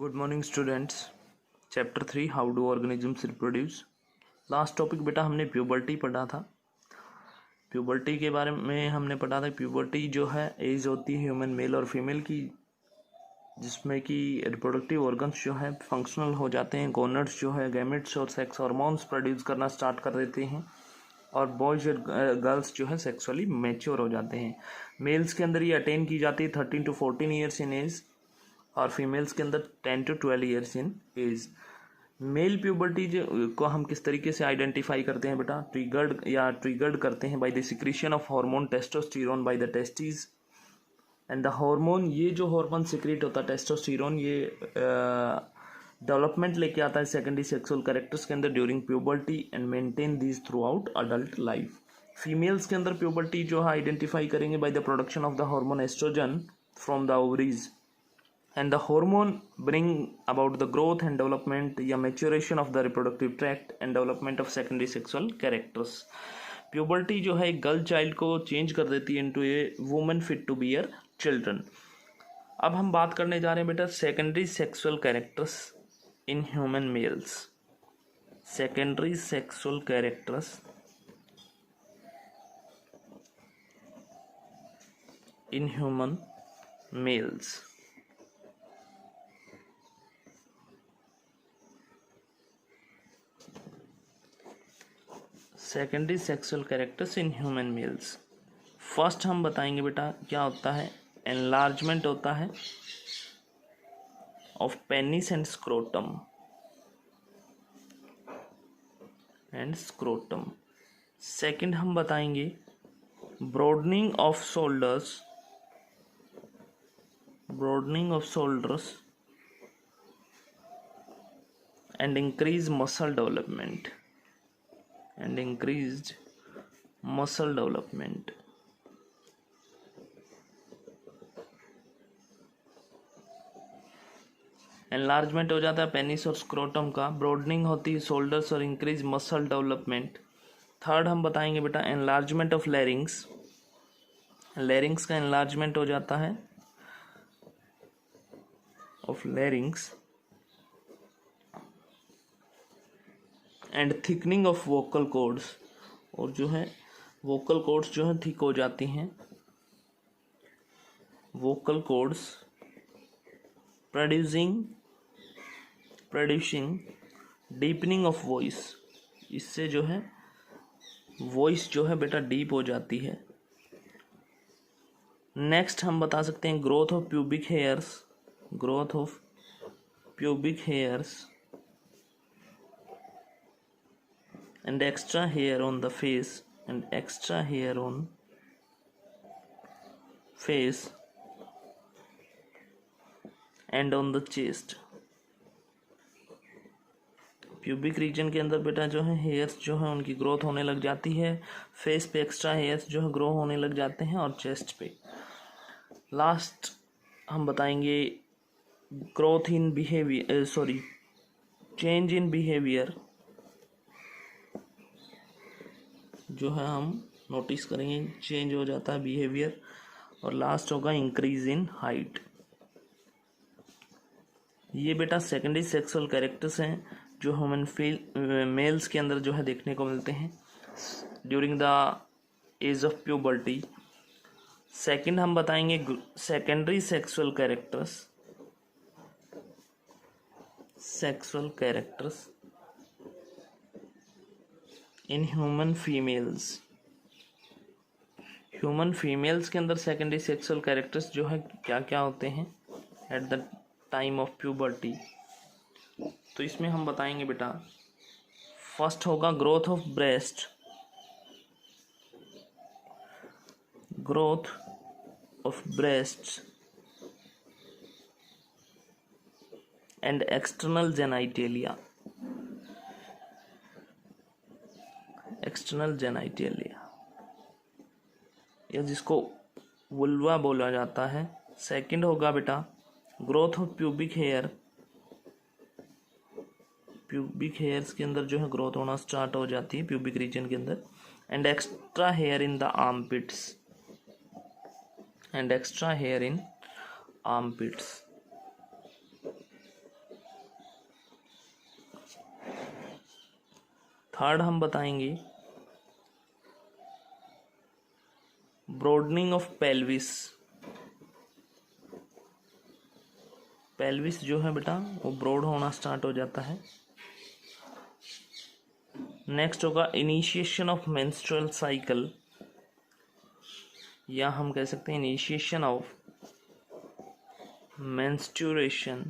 Good morning students. Chapter 3 how do organisms reproduce. Last topic बेटा हमने puberty पढ़ा था। प्यूबर्टी के बारे में हमने पढ़ा था। प्यूबर्टी जो है एज होती है ह्यूमन मेल और फीमेल की, जिसमें कि रिप्रोडक्टिव ऑर्गन्स जो है फंक्शनल हो जाते हैं। गोनड्स जो है गैमेट्स और सेक्स हार्मोन्स प्रोड्यूस करना स्टार्ट कर देते हैं और बॉयज और गर्ल्स जो है सेक्सुअली मैच्योर हो जाते हैं। मेल्स के अंदर ये अटेन की जाती है 13 to 14 ईयर्स इन एज और फीमेल्स के अंदर 10 to 12 years in age. Male puberty को हम किस तरीके से आइडेंटिफाई करते हैं बेटा? ट्रिगर्ड करते हैं by the secretion of hormone testosterone by the testis and the hormone. ये जो हार्मोन सिक्रीट होता है टेस्टोस्टेरोन, ये डेवलपमेंट लेके आता है सेकेंडरी सेक्सुअल कैरेक्टर्स के अंदर during puberty and maintain this throughout adult life. Females के अंदर प्यूबर्टी जो है आइडेंटिफाई करेंगे by the production of the hormone oestrogen from the ovaries and the hormone bring about the growth and development या maturation of the reproductive tract and development of secondary sexual characters। Puberty जो है एक girl child को change कर देती है into a woman fit to bear children. अब हम बात करने जा रहे हैं बेटा secondary sexual characters in human males. Secondary sexual characters in human males. Secondary sexual characters in human males. First हम बताएंगे बेटा क्या होता है। एनलार्जमेंट होता है of penis and scrotum. Second हम बताएंगे broadening of shoulders and increase muscle development and increased muscle development। Enlargement हो जाता है पेनिस और स्क्रोटम का, ब्रॉडनिंग होती है शोल्डर्स और इंक्रीज मसल डेवलपमेंट। थर्ड हम बताएंगे बेटा एनलार्जमेंट ऑफ लैरिंग्स का एनलार्जमेंट हो जाता है of लैरिंग्स and thickening of vocal cords, और जो है वोकल कॉर्ड्स जो है थिक हो जाती हैं। Vocal cords producing deepening of voice, इससे जो है वॉइस जो है बेटा डीप हो जाती है। नेक्स्ट हम बता सकते हैं growth of pubic hairs and extra hair on the face and on the chest। Pubic region के अंदर बेटा जो है हेयर्स जो है उनकी ग्रोथ होने लग जाती है, फेस पे एक्स्ट्रा हेयर्स जो है ग्रो होने लग जाते हैं और चेस्ट पे। लास्ट हम बताएंगे चेंज इन बिहेवियर जो है हम नोटिस करेंगे चेंज हो जाता है बिहेवियर। और लास्ट होगा इंक्रीज इन हाइट। ये बेटा सेकेंडरी सेक्सुअल कैरेक्टर्स हैं जो ह्यूमन मेल्स के अंदर जो है देखने को मिलते हैं during the age of puberty. Second हम बताएंगे secondary sexual characters in human females के अंदर सेकेंडरी सेक्सुअल कैरेक्टर्स जो है क्या क्या होते हैं at the time of puberty. तो इसमें हम बताएंगे बेटा फर्स्ट होगा growth of breast and external genitalia. या जिसको वुल्वा बोला जाता है। सेकंड होगा बेटा ग्रोथ ऑफ प्यूबिक हेयर्स के अंदर जो है ग्रोथ होना स्टार्ट हो जाती है प्यूबिक रीजन के अंदर and extra here in armpits. Third हम बताएंगे ब्रॉडनिंग ऑफ पेल्विस। पेल्विस जो है बेटा वो ब्रॉड होना स्टार्ट हो जाता है। नेक्स्ट होगा इनिशिएशन ऑफ मेंस्ट्रुअल साइकिल, या हम कह सकते हैं initiation of menstruation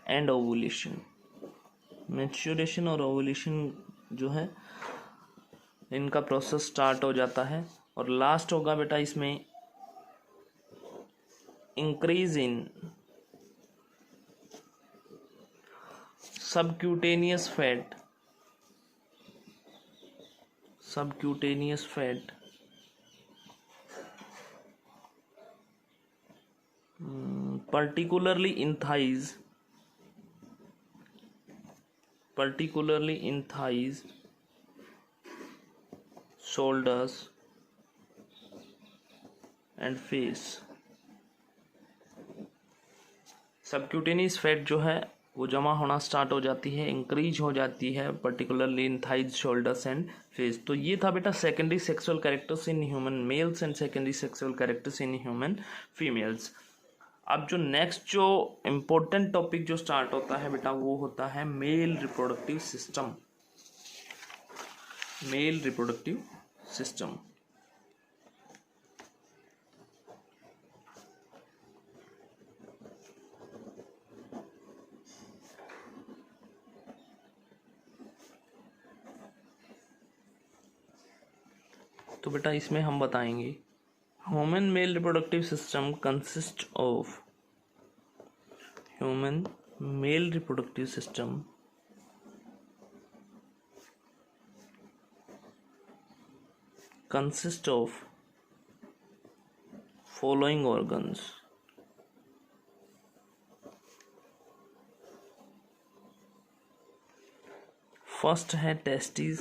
and ovulation. Menstruation और ओवुलेशन जो है इनका प्रोसेस स्टार्ट हो जाता है। और लास्ट होगा बेटा इसमें increase in subcutaneous fat. Subcutaneous fat particularly in thighs, shoulders and face। Subcutaneous fat जो है वो जमा होना स्टार्ट हो जाती है, इंक्रीज हो जाती है particularly in thighs, shoulders and face. तो ये था बेटा secondary sexual characters in human mails and secondary sexual characters in human females. अब जो नेक्स्ट जो इम्पोर्टेंट टॉपिक जो स्टार्ट होता है बेटा वो होता है male reproductive system. Male reproductive system. तो बेटा इसमें हम बताएंगे human male reproductive system consist of human male reproductive system consist of following organs। First है testis,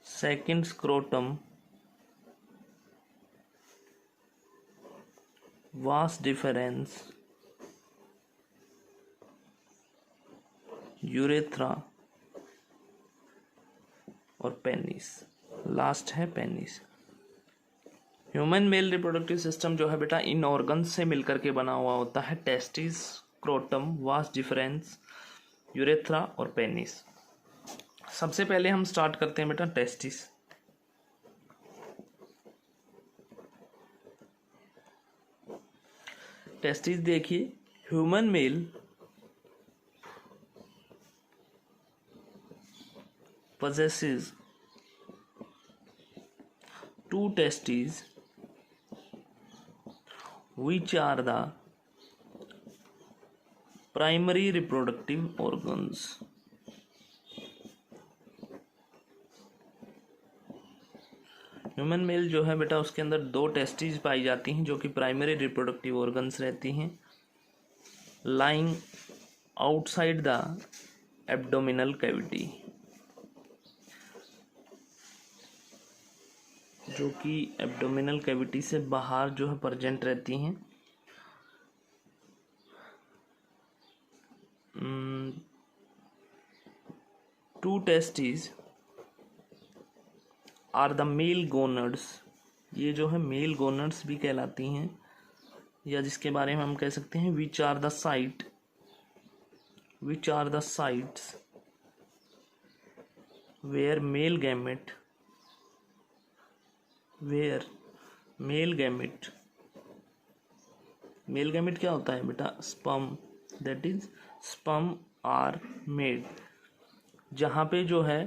second scrotum, vas deferens, urethra और पेनिस। लास्ट है penis. Human male reproductive system जो है बेटा इन ऑर्गन्स से मिलकर के बना हुआ होता है, testis, scrotum, vas deferens, urethra और पेनिस। सबसे पहले हम स्टार्ट करते हैं बेटा टेस्टिस। टेस्टिस देखिए, human male possesses two testes which are the primary reproductive organs। Human male जो है बेटा उसके अंदर दो टेस्टिस पाई जाती हैं जो कि प्राइमरी रिप्रोडक्टिव ऑर्गन्स रहती हैं, lying outside the abdominal cavity, जो कि एब्डोमिनल कैविटी से बाहर जो है प्रेजेंट रहती हैं। Two testis are the male gonads. ये जो है मेल गोनड्स भी कहलाती हैं, या जिसके बारे में हम कह सकते हैं which are the sites where male gamete क्या होता है बेटा, sperm, that is sperm are made. जहाँ पे जो है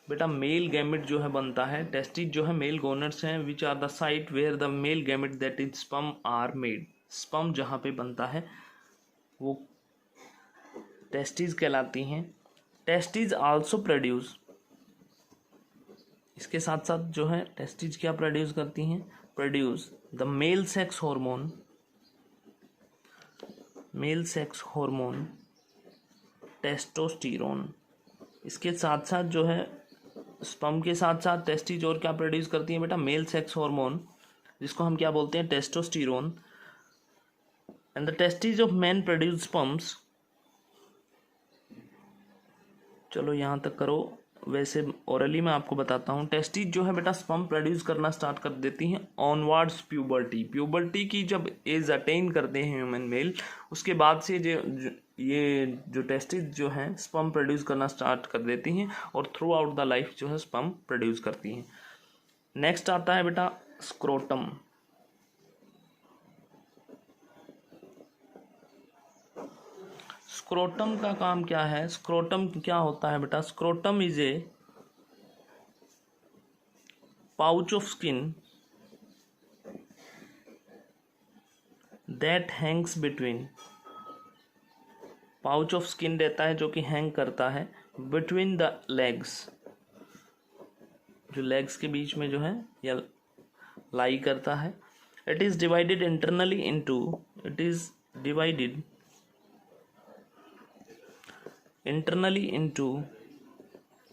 बेटा मेल गैमेट जो है बनता है, टेस्टिस जो है मेल गोनड्स हैं, which are the site where the male gamete that is sperm are made. Sperm जहाँ पे बनता है वो टेस्टिस कहलाती हैं। टेस्टिस आल्सो प्रोड्यूस, इसके साथ साथ जो है टेस्टिस क्या प्रोड्यूस करती हैं, produce the male sex hormone testosterone. इसके साथ साथ जो है स्पर्म के साथ साथ टेस्टिस और क्या प्रोड्यूस करती हैं बेटा, मेल सेक्स हार्मोन, जिसको हम क्या बोलते हैं, testosterone. And the testis of man produce sperms चलो यहाँ तक करो। वैसे ओरली मैं आपको बताता हूँ। टेस्टिस जो है बेटा स्पर्म प्रोड्यूस करना स्टार्ट कर देती हैं ऑनवर्ड्स प्यूबर्टी। प्यूबर्टी की जब एज अटेन करते हैं ह्यूमन मेल, उसके बाद से ये जो टेस्टिस जो हैं स्पर्म प्रोड्यूस करना स्टार्ट कर देती हैं और थ्रू आउट द लाइफ जो है स्पर्म प्रोड्यूस करती हैं। नेक्स्ट आता है बेटा स्क्रोटम। स्क्रोटम का काम क्या है? स्क्रोटम क्या होता है बेटा? Scrotum is a pouch of skin that Hanks between. Pouch of skin रहता है जो कि हैंग करता है बिटवीन द लेग्स, जो लेग्स के बीच में जो है या लाई करता है। It is divided internally into, it is divided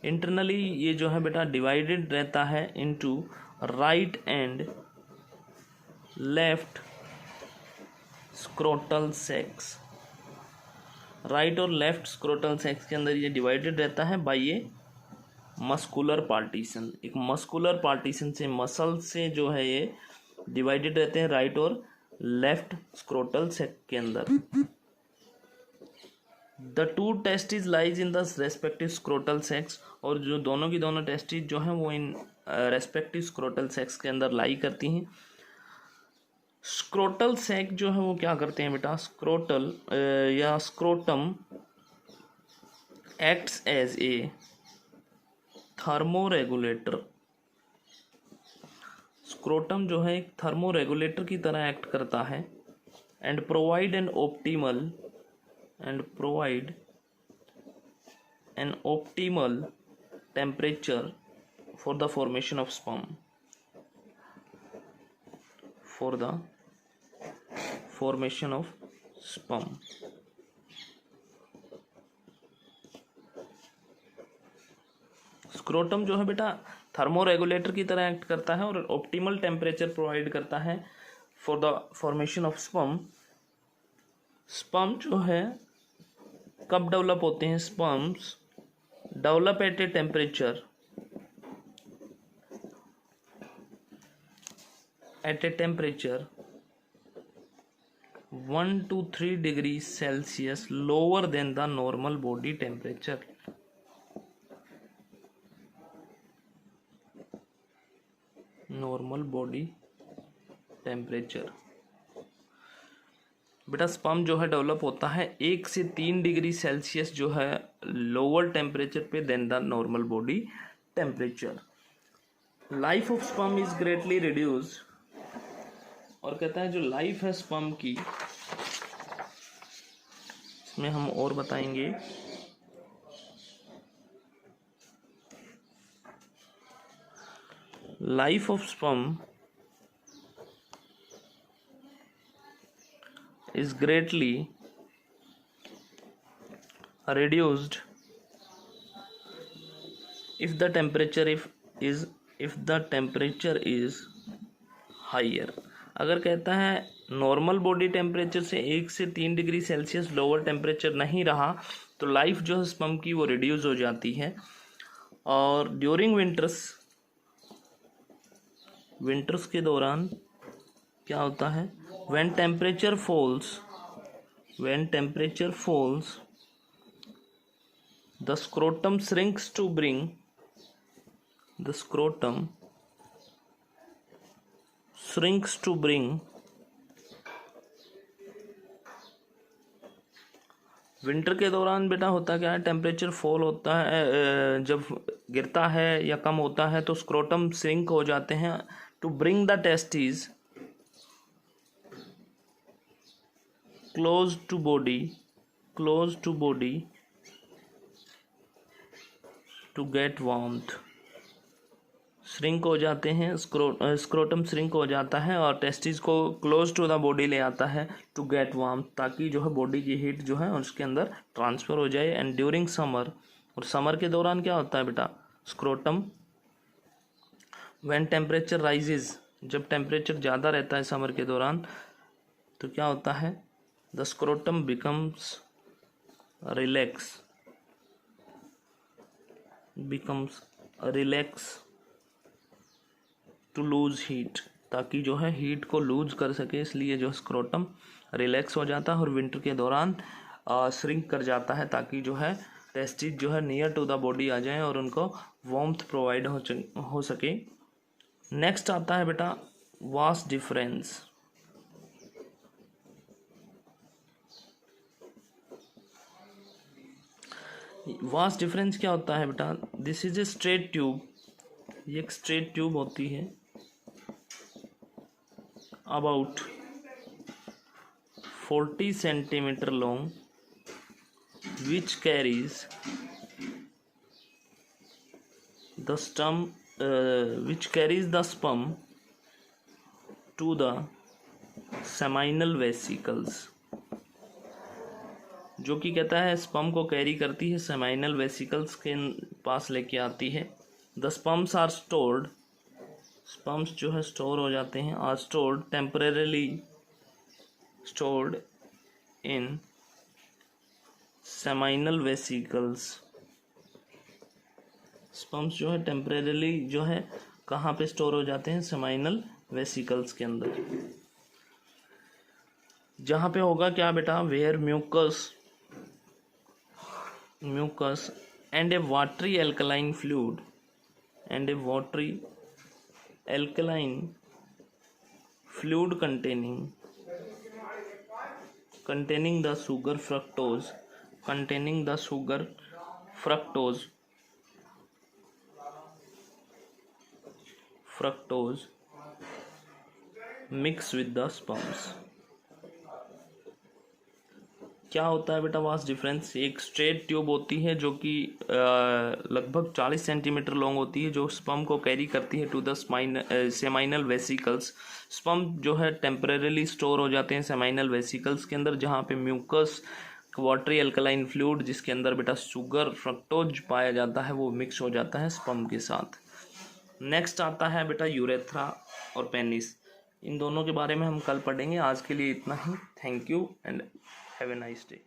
internally ये जो है बेटा डिवाइडेड रहता है into right and left scrotal sex. Right और लेफ्ट स्क्रोटल सेक्स के अंदर ये डिवाइडेड रहता है बाय ये मस्कुलर पार्टीशन। एक मस्कुलर पार्टीशन से, मसल से जो है ये डिवाइडेड रहते हैं राइट और लेफ्ट स्क्रोटल सेक्स के अंदर। The two testis lies in the respective scrotal sex, और जो दोनों की दोनों टेस्टिस जो हैं वो इन रेस्पेक्टिव स्क्रोटल सेक्स के अंदर लाई करती हैं। स्क्रोटल सेक जो है वो क्या करते हैं बेटा? स्क्रोटल या scrotum acts as a thermoregulator. Scrotum जो है एक थर्मोरेगुलेटर की तरह एक्ट करता है and provide an optimal temperature for the formation of sperm. Scrotum जो है बेटा थर्मोरेगुलेटर की तरह एक्ट करता है और ऑप्टिमल टेम्परेचर प्रोवाइड करता है for the formation of sperm. Sperm जो है कब डेवलप होते हैं? Sperms develop at a temperature 1 to 3 degrees Celsius lower than the normal body temperature. बेटा स्पर्म जो है डेवलप होता है 1 से 3 डिग्री सेल्सियस जो है लोअर टेम्परेचर पे then the normal body temperature. Life of sperm is greatly reduced, और कहता है जो लाइफ है स्पर्म की, इसमें हम और बताएंगे। Life of sperm is greatly reduced if the temperature is higher। अगर कहता है नॉर्मल बॉडी टेम्परेचर से 1 से 3 डिग्री सेल्सियस लोअर टेम्परेचर नहीं रहा तो लाइफ जो है स्पर्म की वो रिड्यूस हो जाती है। और ड्यूरिंग विंटर्स के दौरान क्या होता है? when temperature falls the scrotum shrinks to bring winter के दौरान बेटा होता क्या है? टेम्परेचर फॉल होता है, जब गिरता है या कम होता है तो स्क्रोटम श्रिंक हो जाते हैं to bring the testis close to body to get warmth। Shrink हो जाते हैं, स्क्रोटम श्रिंक हो जाता है और टेस्टिस को क्लोज टू द बॉडी ले आता है टू गेट वार्म, ताकि जो है बॉडी की हीट जो है उसके अंदर ट्रांसफ़र हो जाए। एंड ड्यूरिंग समर, और समर के दौरान क्या होता है बेटा? स्क्रोटम व्हेन टेम्परेचर राइजेज, जब टेम्परेचर ज़्यादा रहता है समर के दौरान तो क्या होता है? The scrotum becomes relax becomes relax to lose heat, ताकि जो है हीट को लूज कर सके, इसलिए जो स्क्रोटम रिलैक्स हो जाता है और विंटर के दौरान श्रिंक कर जाता है, ताकि जो है टेस्टिस जो है नियर टू द बॉडी आ जाए और उनको वार्मथ प्रोवाइड हो सके। नेक्स्ट आता है बेटा वास्ट डिफरेंस। वास्ट डिफरेंस क्या होता है बेटा? This is a straight tube, ये एक स्ट्रेट ट्यूब होती है about 40 centimetre long, which carries the sperm to the seminal vesicles, जो कि कहता है स्पर्म को कैरी करती है सेमाइनल वेसिकल्स के पास लेके आती है। The sperms are stored, sperms जो है स्टोर हो जाते हैं, are stored temporarily stored in seminal vesicles. Sperms जो है टेम्परेरली जो है कहाँ पे स्टोर हो जाते हैं? सेमाइनल वेसिकल्स के अंदर। जहाँ पे होगा क्या बेटा? Where mucus and a watery alkaline fluid containing the sugar fructose mix with the sperms। क्या होता है बेटा वास्ट डिफरेंस? एक स्ट्रेट ट्यूब होती है जो कि लगभग 40 सेंटीमीटर लॉन्ग होती है, जो स्पर्म को कैरी करती है to the seminal vesicles. Sperm जो है टेम्परेरली स्टोर हो जाते हैं सेमाइनल वेसिकल्स के अंदर, जहाँ पे म्यूकस वाटरी एल्कलाइन फ्लूइड जिसके अंदर बेटा शुगर फ्रक्टोज पाया जाता है वो मिक्स हो जाता है स्पर्म के साथ। नेक्स्ट आता है बेटा यूरेथ्रा और पेनिस। इन दोनों के बारे में हम कल पढ़ेंगे। आज के लिए इतना ही। Thank you and have a nice day.